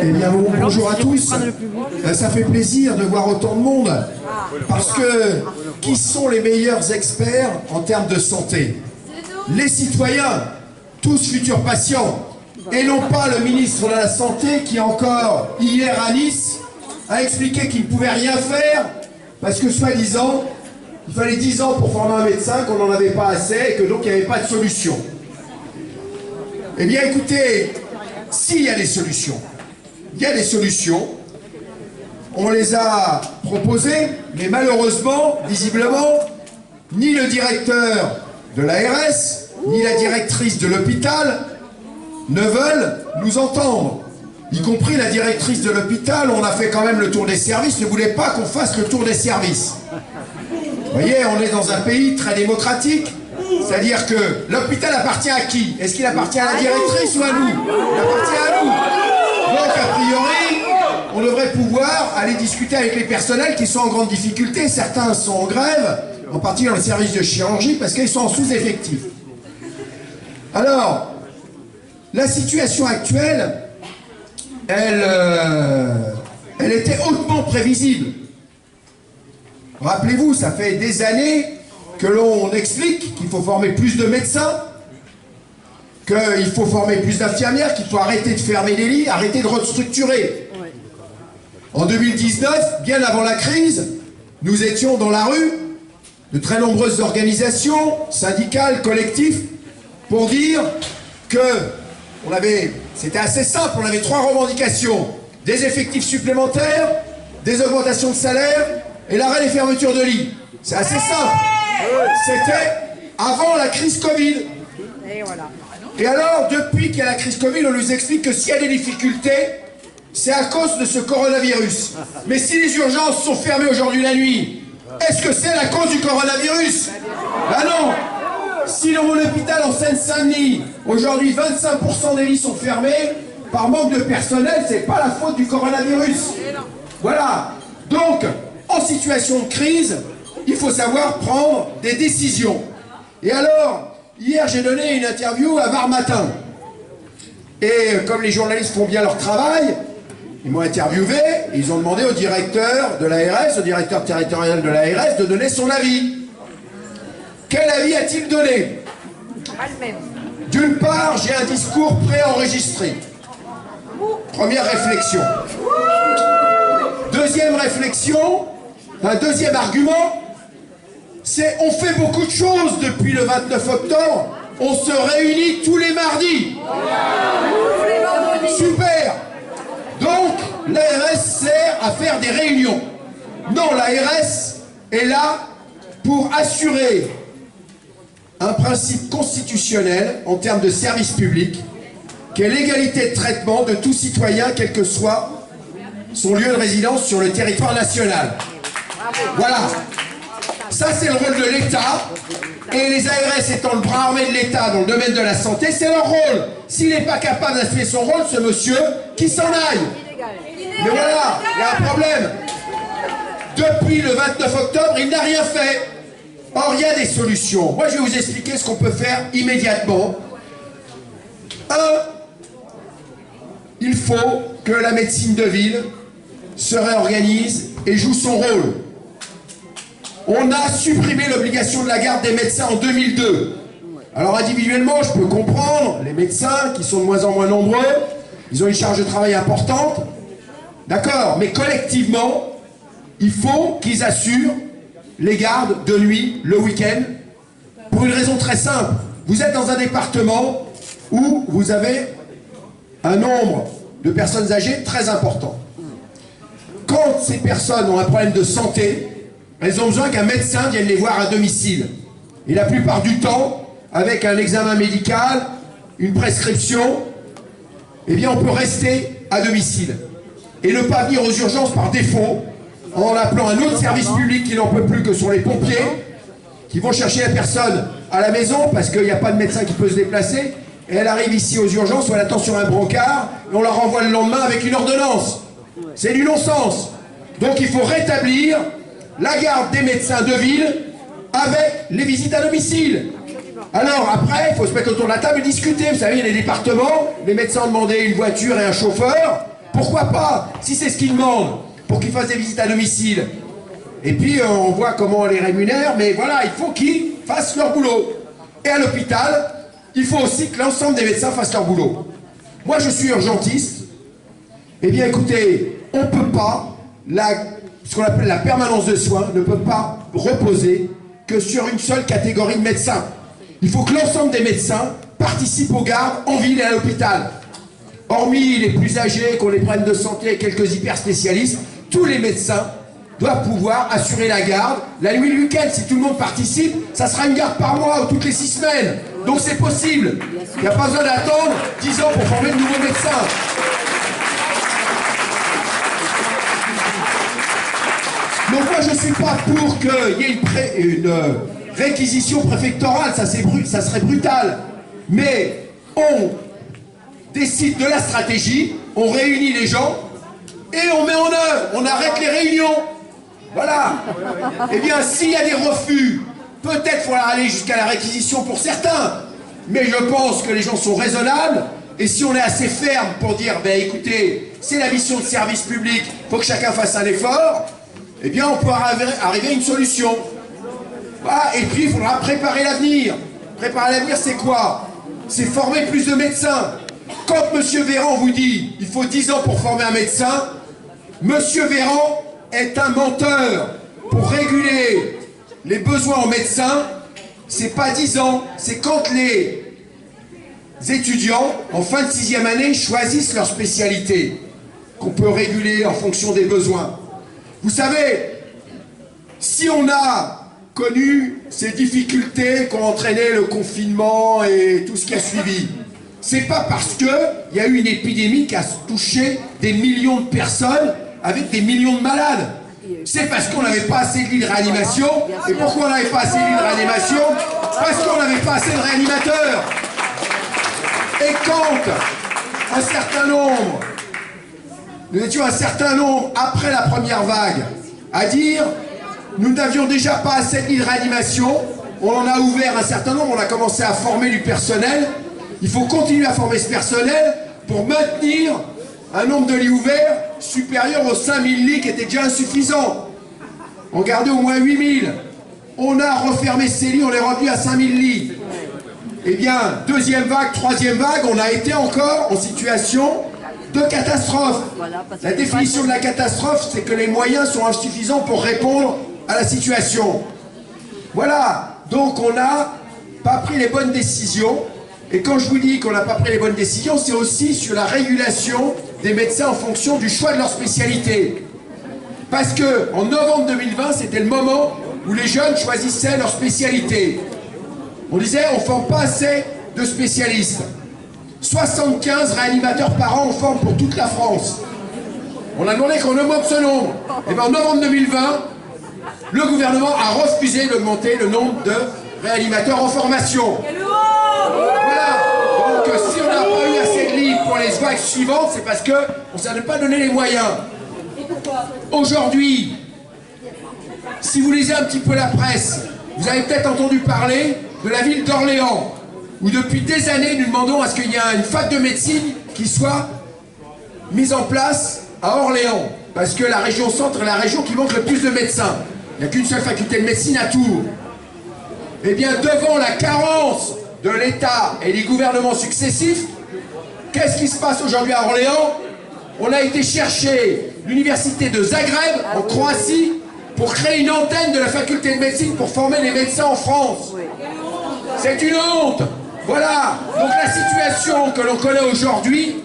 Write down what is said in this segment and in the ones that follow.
Eh bien bonjour à tous, ça fait plaisir de voir autant de monde, parce que qui sont les meilleurs experts en termes de santé? Les citoyens, tous futurs patients, et non pas le ministre de la Santé qui encore hier à Nice a expliqué qu'il ne pouvait rien faire, parce que soi-disant, il fallait 10 ans pour former un médecin, qu'on n'en avait pas assez, et que donc il n'y avait pas de solution. Eh bien écoutez, s'il y a des solutions, il y a des solutions, on les a proposées, mais malheureusement, visiblement, ni le directeur de l'ARS, ni la directrice de l'hôpital ne veulent nous entendre. Y compris la directrice de l'hôpital, on a fait quand même le tour des services, ne voulait pas qu'on fasse le tour des services. Vous voyez, on est dans un pays très démocratique, c'est-à-dire que l'hôpital appartient à qui? Est-ce qu'il appartient à la directrice ou à nous? Il appartient à nous. Donc, a priori, on devrait pouvoir aller discuter avec les personnels qui sont en grande difficulté. Certains sont en grève, en particulier dans le service de chirurgie, parce qu'ils sont en sous-effectif. Alors, la situation actuelle, elle était hautement prévisible. Rappelez-vous, ça fait des années que l'on explique qu'il faut former plus de médecins, qu'il faut former plus d'infirmières, qu'il faut arrêter de fermer les lits, arrêter de restructurer. En 2019, bien avant la crise, nous étions dans la rue, de très nombreuses organisations, syndicales, collectifs, pour dire que c'était assez simple, on avait 3 revendications: des effectifs supplémentaires, des augmentations de salaire et l'arrêt des fermetures de lits. C'est assez simple. C'était avant la crise Covid. Et voilà. Et alors, depuis qu'il y a la crise Covid, on nous explique que s'il y a des difficultés, c'est à cause de ce coronavirus. Mais si les urgences sont fermées aujourd'hui la nuit, est-ce que c'est la cause du coronavirus? Ben non. Si dans mon hôpital en Seine-Saint-Denis, aujourd'hui 25% des lits sont fermés, par manque de personnel, c'est pas la faute du coronavirus. Voilà. Donc, en situation de crise, il faut savoir prendre des décisions. Et alors, hier, j'ai donné une interview à Var Matin. Et comme les journalistes font bien leur travail, ils m'ont interviewé, et ils ont demandé au directeur de l'ARS, au directeur territorial de l'ARS, de donner son avis. Quel avis a-t-il donné? Pas le même. D'une part, j'ai un discours préenregistré. Première réflexion. Deuxième réflexion, un deuxième argument, c'est on fait beaucoup de choses depuis le 29 octobre. On se réunit tous les mardis. Super. Donc, l'ARS sert à faire des réunions. Non, l'ARS est là pour assurer un principe constitutionnel en termes de service public, qui est l'égalité de traitement de tout citoyen, quel que soit son lieu de résidence sur le territoire national. Voilà. Ça, c'est le rôle de l'État, et les ARS étant le bras armé de l'État dans le domaine de la santé, c'est leur rôle. S'il n'est pas capable d'assumer son rôle, ce monsieur, qui s'en aille. Mais voilà, il y a un problème. Depuis le 29 octobre, il n'a rien fait. Or, il y a des solutions. Moi, je vais vous expliquer ce qu'on peut faire immédiatement. 1, il faut que la médecine de ville se réorganise et joue son rôle. On a supprimé l'obligation de la garde des médecins en 2002. Alors individuellement, je peux comprendre, les médecins qui sont de moins en moins nombreux, ils ont une charge de travail importante. D'accord, mais collectivement, il faut qu'ils assurent les gardes de nuit, le week-end, pour une raison très simple. Vous êtes dans un département où vous avez un nombre de personnes âgées très important. Quand ces personnes ont un problème de santé, elles ont besoin qu'un médecin vienne les voir à domicile. Et la plupart du temps, avec un examen médical, une prescription, eh bien on peut rester à domicile. Et ne pas venir aux urgences par défaut, en appelant un autre service public qui n'en peut plus, que sont les pompiers, qui vont chercher la personne à la maison parce qu'il n'y a pas de médecin qui peut se déplacer, et elle arrive ici aux urgences, on l'attend sur un brancard, et on la renvoie le lendemain avec une ordonnance. C'est du non-sens. Donc il faut rétablir la garde des médecins de ville avec les visites à domicile. Alors après, il faut se mettre autour de la table et discuter. Vous savez, il y a des départements, les médecins ont demandé une voiture et un chauffeur. Pourquoi pas, si c'est ce qu'ils demandent, pour qu'ils fassent des visites à domicile. Et puis on voit comment on les rémunère, mais voilà, il faut qu'ils fassent leur boulot. Et à l'hôpital, il faut aussi que l'ensemble des médecins fassent leur boulot. Moi je suis urgentiste. Eh bien écoutez, on ne peut pas, ce qu'on appelle la permanence de soins, ne peut pas reposer que sur une seule catégorie de médecins. Il faut que l'ensemble des médecins participent aux gardes en ville et à l'hôpital. Hormis les plus âgés, qu'on les prenne de santé et quelques hyper spécialistes, tous les médecins doivent pouvoir assurer la garde. La nuit, le week-end, si tout le monde participe, ça sera une garde par mois ou toutes les 6 semaines. Donc c'est possible. Il n'y a pas besoin d'attendre 10 ans pour former de nouveaux médecins. Donc moi je ne suis pas pour qu'il y ait une réquisition préfectorale, ça serait brutal. Mais on décide de la stratégie, on réunit les gens et on met en œuvre, on arrête les réunions. Voilà. Eh bien s'il y a des refus, peut-être faudra aller jusqu'à la réquisition pour certains. Mais je pense que les gens sont raisonnables. Et si on est assez ferme pour dire, ben écoutez, c'est la mission de service public, il faut que chacun fasse un effort, eh bien on peut arriver à une solution. Voilà. Et puis il faudra préparer l'avenir. Préparer l'avenir, c'est quoi? C'est former plus de médecins. Quand M. Véran vous dit il faut 10 ans pour former un médecin, M. Véran est un menteur. Pour réguler les besoins en médecins, c'est pas 10 ans, c'est quand les étudiants, en fin de 6e année, choisissent leur spécialité, qu'on peut réguler en fonction des besoins. Vous savez, si on a connu ces difficultés qu'ont entraîné le confinement et tout ce qui a suivi, c'est pas parce qu'il y a eu une épidémie qui a touché des millions de personnes avec des millions de malades. C'est parce qu'on n'avait pas assez de lits de réanimation. Et pourquoi on n'avait pas assez de lits de réanimation? Parce qu'on n'avait pas assez de réanimateurs. Et quand un certain nombre, nous étions un certain nombre, après la première vague, à dire nous n'avions déjà pas assez de lits de réanimation, on en a ouvert un certain nombre, on a commencé à former du personnel. Il faut continuer à former ce personnel pour maintenir un nombre de lits ouverts supérieur aux 5000 lits qui étaient déjà insuffisants. On gardait au moins 8000. On a refermé ces lits, on est revenu à 5000 lits. Eh bien, deuxième vague, troisième vague, on a été encore en situation de catastrophe. La définition de la catastrophe, c'est que les moyens sont insuffisants pour répondre à la situation. Voilà, donc on n'a pas pris les bonnes décisions. Et quand je vous dis qu'on n'a pas pris les bonnes décisions, c'est aussi sur la régulation des médecins en fonction du choix de leur spécialité. Parce que en novembre 2020, c'était le moment où les jeunes choisissaient leur spécialité. On disait, on ne forme pas assez de spécialistes. 75 réanimateurs par an, on forme pour toute la France. On a demandé qu'on augmente ce nombre. Et bien en novembre 2020, le gouvernement a refusé d'augmenter le nombre de réanimateurs en formation. Voilà. Donc si on n'a pas eu assez de lits pour les vagues suivantes, c'est parce qu'on ne s'est pas donné les moyens. Aujourd'hui, si vous lisez un petit peu la presse, vous avez peut-être entendu parler de la ville d'Orléans, où depuis des années nous demandons à ce qu'il y ait une fac de médecine qui soit mise en place à Orléans, parce que la région centre est la région qui manque le plus de médecins. Il n'y a qu'une seule faculté de médecine à Tours. Eh bien, devant la carence de l'État et des gouvernements successifs, qu'est-ce qui se passe aujourd'hui à Orléans? On a été chercher l'université de Zagreb, en Croatie, pour créer une antenne de la faculté de médecine pour former les médecins en France. C'est une honte. Voilà. Donc la situation que l'on connaît aujourd'hui,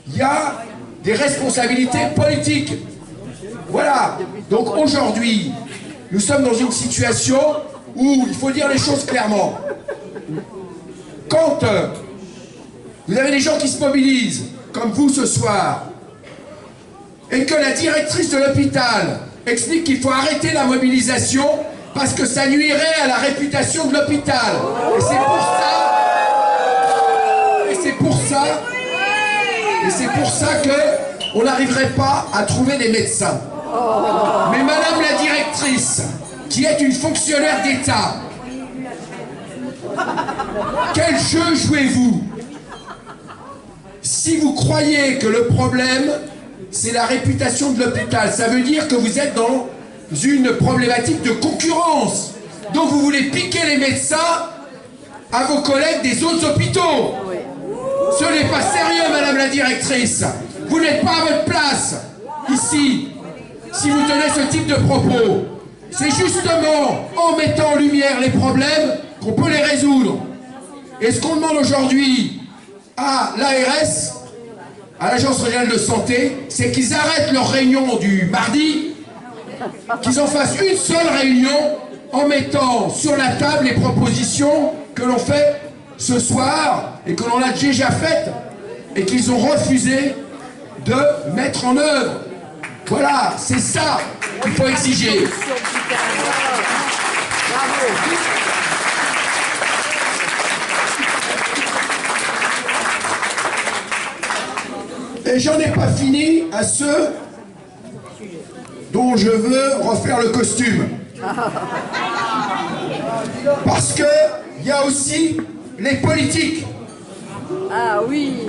il y a des responsabilités politiques. Voilà. Donc aujourd'hui, nous sommes dans une situation où il faut dire les choses clairement. Quand vous avez des gens qui se mobilisent, comme vous ce soir, et que la directrice de l'hôpital explique qu'il faut arrêter la mobilisation parce que ça nuirait à la réputation de l'hôpital. Et c'est pour ça qu'on n'arriverait pas à trouver des médecins. Mais madame la directrice, qui est une fonctionnaire d'État, quel jeu jouez-vous? si vous croyez que le problème, c'est la réputation de l'hôpital, ça veut dire que vous êtes dans une problématique de concurrence. Donc vous voulez piquer les médecins à vos collègues des autres hôpitaux. Ce n'est pas sérieux, madame la directrice. Vous n'êtes pas à votre place ici, si vous tenez ce type de propos. C'est justement en mettant en lumière les problèmes qu'on peut les résoudre. Et ce qu'on demande aujourd'hui à l'ARS, à l'Agence régionale de santé, c'est qu'ils arrêtent leur réunion du mardi, qu'ils en fassent une seule réunion en mettant sur la table les propositions que l'on fait ce soir et que l'on a déjà faites et qu'ils ont refusé de mettre en œuvre. Voilà, c'est ça qu'il faut exiger. Et j'en ai pas fini à ceux dont je veux refaire le costume. Parce que il y a aussi les politiques. Ah oui.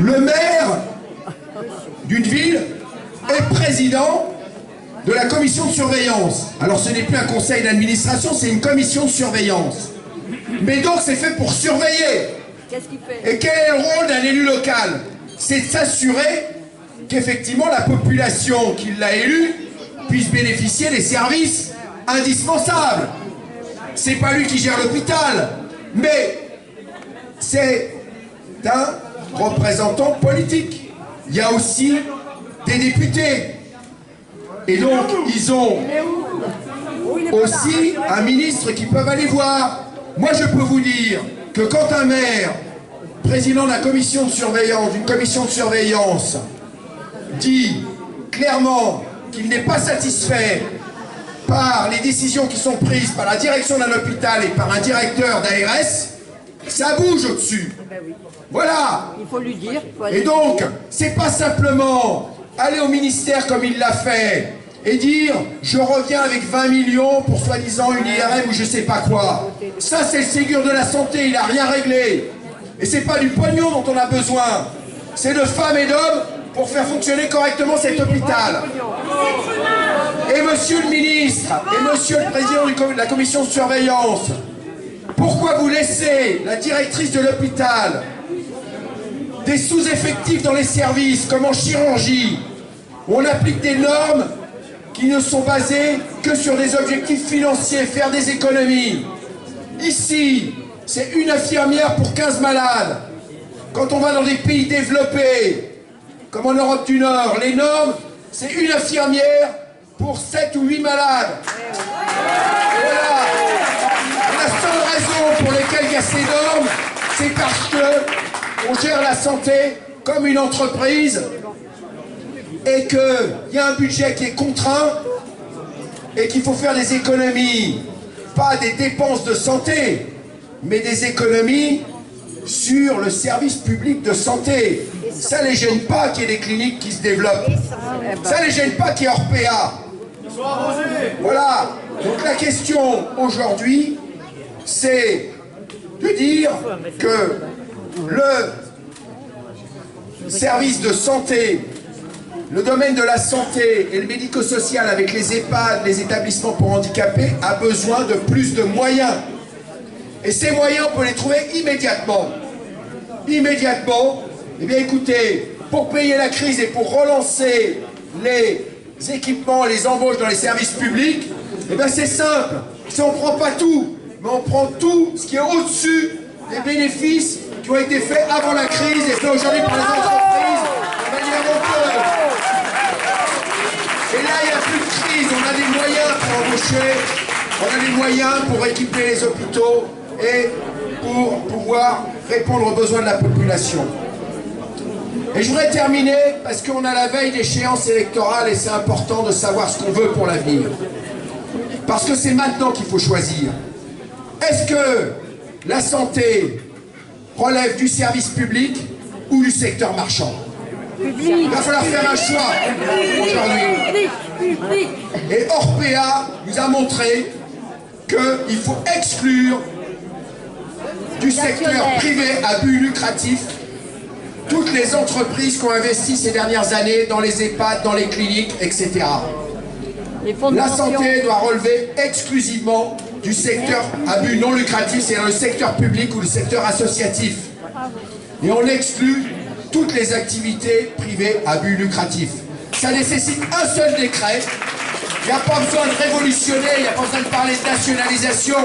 Le maire d'une ville est président de la commission de surveillance. Alors ce n'est plus un conseil d'administration, c'est une commission de surveillance. Mais donc c'est fait pour surveiller. Qu'est-ce qu'il fait? Et quel est le rôle d'un élu local? C'est de s'assurer qu'effectivement la population qui l'a élu puisse bénéficier des services indispensables. C'est pas lui qui gère l'hôpital, mais c'est un représentant politique. Il y a aussi des députés. Et donc, ils ont aussi un ministre qu'ils peuvent aller voir. Moi, je peux vous dire que quand un maire, président de la commission de surveillance, d'une commission de surveillance, dit clairement qu'il n'est pas satisfait par les décisions qui sont prises par la direction d'un hôpital et par un directeur d'ARS, ça bouge au-dessus. Voilà. Il faut lui dire. Et donc, c'est pas simplement aller au ministère comme il l'a fait et dire je reviens avec 20 millions pour soi-disant une IRM ou je sais pas quoi. Ça, c'est le Ségur de la santé, il a rien réglé. Et c'est pas du pognon dont on a besoin. C'est de femmes et d'hommes pour faire fonctionner correctement cet hôpital. Et monsieur le ministre, et monsieur le président de la commission de surveillance, pourquoi vous laissez la directrice de l'hôpital des sous-effectifs dans les services, comme en chirurgie, où on applique des normes qui ne sont basées que sur des objectifs financiers, faire des économies. Ici, c'est une infirmière pour 15 malades. Quand on va dans des pays développés, comme en Europe du Nord, les normes, c'est une infirmière pour 7 ou 8 malades. Voilà. La seule raison pour laquelle il y a ces normes, c'est parce que on gère la santé comme une entreprise et qu'il y a un budget qui est contraint et qu'il faut faire des économies, pas des dépenses de santé, mais des économies sur le service public de santé. Ça ne les gêne pas qu'il y ait des cliniques qui se développent. Ça ne les gêne pas qu'il y ait Orpea. Voilà. Donc la question aujourd'hui, c'est de dire que le service de santé, le domaine de la santé et le médico-social avec les EHPAD, les établissements pour handicapés, a besoin de plus de moyens. Et ces moyens, on peut les trouver immédiatement. Immédiatement, eh bien écoutez, pour payer la crise et pour relancer les équipements, les embauches dans les services publics, eh bien c'est simple. Si on ne prend pas tout, mais on prend tout ce qui est au-dessus des bénéfices qui ont été faits avant la crise et faits aujourd'hui par les entreprises de manière honteuse. Et là, il n'y a plus de crise, on a des moyens pour embaucher, on a des moyens pour équiper les hôpitaux et pour pouvoir répondre aux besoins de la population. Et je voudrais terminer, parce qu'on a la veille d'échéance électorale et c'est important de savoir ce qu'on veut pour l'avenir. Parce que c'est maintenant qu'il faut choisir. Est-ce que la santé relève du service public ou du secteur marchand? Il va falloir faire un choix aujourd'hui. Et Orpea nous a montré qu'il faut exclure du secteur privé à but lucratif, toutes les entreprises qui ont investi ces dernières années dans les EHPAD, dans les cliniques, etc. La santé doit relever exclusivement du secteur à but non lucratif, c'est-à-dire le secteur public ou le secteur associatif. Et on exclut toutes les activités privées à but lucratif. Ça nécessite un seul décret. Il n'y a pas besoin de révolutionner, il n'y a pas besoin de parler de nationalisation.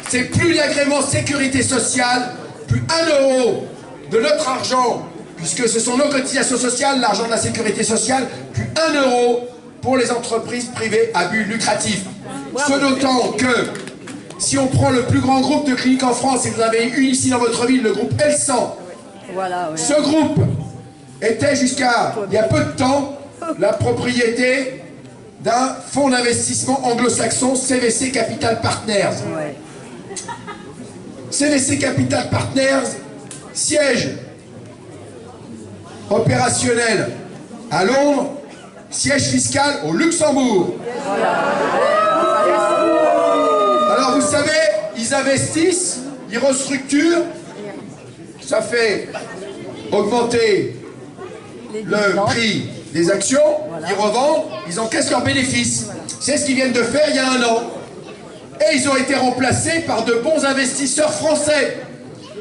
C'est plus d'agrément sécurité sociale, plus 1 euro de notre argent, puisque ce sont nos cotisations sociales, l'argent de la sécurité sociale, plus 1 euro pour les entreprises privées à but lucratif. Ce d'autant que, si on prend le plus grand groupe de cliniques en France, et vous en avez une ici dans votre ville, le groupe Elsan, ce groupe était jusqu'à il y a peu de temps la propriété d'un fonds d'investissement anglo-saxon, CVC Capital Partners. CVC Capital Partners, siège opérationnel à Londres, siège fiscal au Luxembourg. Alors vous savez, ils investissent, ils restructurent, ça fait augmenter le prix des actions, ils revendent, ils encaissent leurs bénéfices. C'est ce qu'ils viennent de faire il y a 1 an. Et ils ont été remplacés par de bons investisseurs français.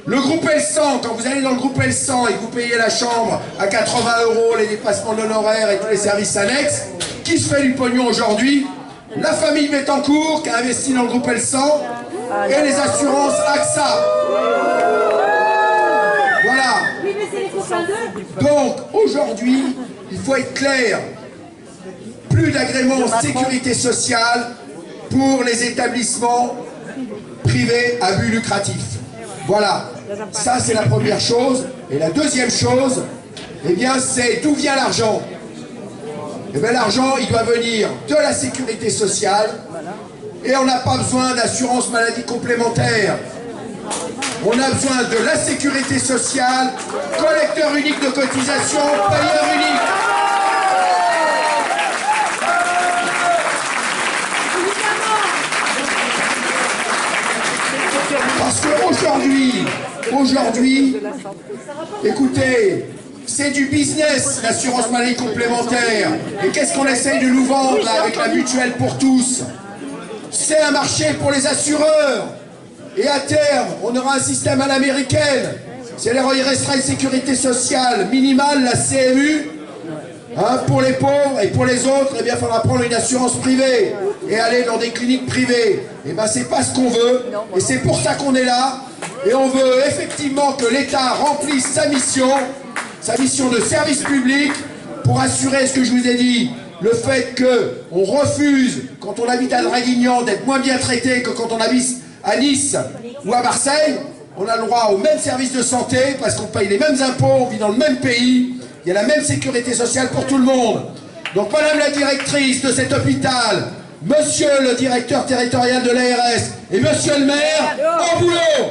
Le groupe Elsan, quand vous allez dans le groupe Elsan et que vous payez la chambre à 80 €, les dépassements d'honoraires et tous les services annexes, qui se fait du pognon aujourd'hui? La famille Bettencourt qui a investi dans le groupe Elsan et les assurances AXA. Voilà. Donc aujourd'hui, il faut être clair. Plus d'agrément sécurité sociale pour les établissements privés à but lucratif. Voilà, ça c'est la première chose. Et la deuxième chose, eh bien c'est d'où vient l'argent. Eh bien l'argent, il doit venir de la sécurité sociale et on n'a pas besoin d'assurance maladie complémentaire. On a besoin de la sécurité sociale, collecteur unique de cotisation, payeur unique. Parce qu'aujourd'hui, écoutez, c'est du business, l'assurance maladie complémentaire. Et qu'est-ce qu'on essaye de nous vendre là, avec la mutuelle pour tous? C'est un marché pour les assureurs. Et à terme, on aura un système à l'américaine. C'est-à-dire il restera une sécurité sociale minimale, la CMU, pour les pauvres, et pour les autres, eh bien, il faudra prendre une assurance privée et aller dans des cliniques privées. Et bien, c'est pas ce qu'on veut, et c'est pour ça qu'on est là. Et on veut effectivement que l'État remplisse sa mission de service public, pour assurer ce que je vous ai dit, le fait qu'on refuse, quand on habite à Draguignan, d'être moins bien traité que quand on habite à Nice ou à Marseille. On a le droit aux mêmes services de santé parce qu'on paye les mêmes impôts, on vit dans le même pays, il y a la même sécurité sociale pour tout le monde. Donc madame la directrice de cet hôpital, monsieur le directeur territorial de l'ARS et monsieur le maire, au boulot!